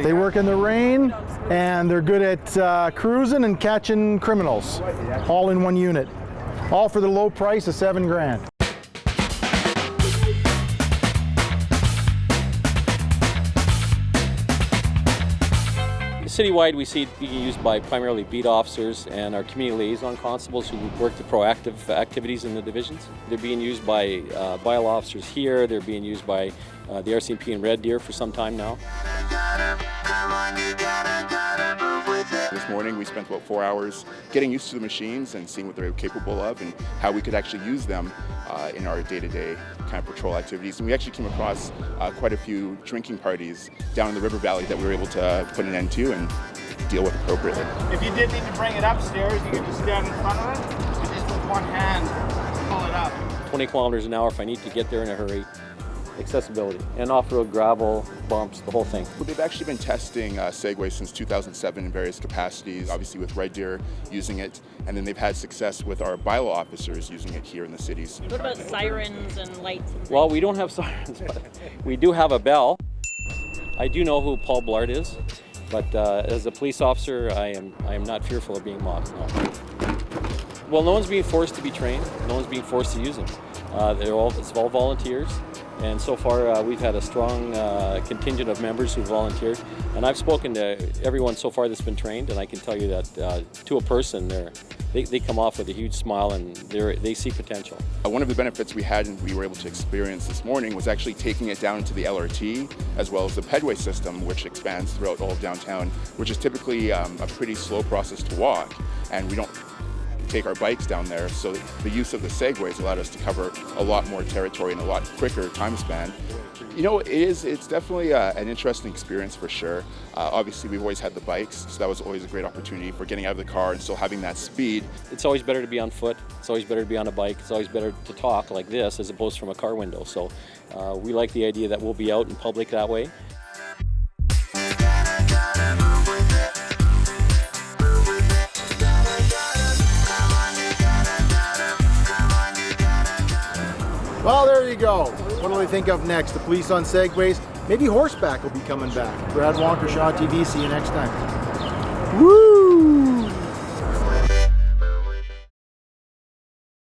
They work in the rain, and they're good at cruising and catching criminals, all in one unit. All for the low price of $7,000. Citywide, we see it being used by primarily beat officers and our community liaison constables who work the proactive activities in the divisions. They're being used by bylaw officers here. They're being used by the RCMP in Red Deer for some time now. This morning we spent about 4 hours getting used to the machines and seeing what they're capable of and how we could actually use them in our day-to-day kind of patrol activities. And we actually came across quite a few drinking parties down in the river valley that we were able to put an end to and deal with appropriately. If you did need to bring it upstairs, you could just stand in front of it and just with one hand pull it up. 20 kilometers an hour if I need to get there in a hurry. Accessibility and off-road gravel, bumps, the whole thing. They've actually been testing Segways since 2007 in various capacities, obviously with Red Deer using it, and then they've had success with our bylaw officers using it here in the cities. What about sirens and lights? And well, we don't have sirens, but we do have a bell. I do know who Paul Blart is, but as a police officer, I am not fearful of being mobbed, no. Well, no one's being forced to be trained. No one's being forced to use them. It's all volunteers. And so far, we've had a strong contingent of members who volunteered. And I've spoken to everyone so far that's been trained, and I can tell you that to a person, they come off with a huge smile and they see potential. One of the benefits we had and we were able to experience this morning was actually taking it down to the LRT as well as the pedway system, which expands throughout all of downtown, which is typically a pretty slow process to walk, and we don't take our bikes down there, so the use of the Segways allowed us to cover a lot more territory in a lot quicker time span. You know, it's definitely an interesting experience for sure. Obviously, we've always had the bikes, so that was always a great opportunity for getting out of the car and still having that speed. It's always better to be on foot. It's always better to be on a bike. It's always better to talk like this as opposed from a car window. So we like the idea that we'll be out in public that way. Well, there you go. What do we think of next? The police on Segways. Maybe horseback will be coming back. Brad Wonkershaw TV. See you next time. Woo!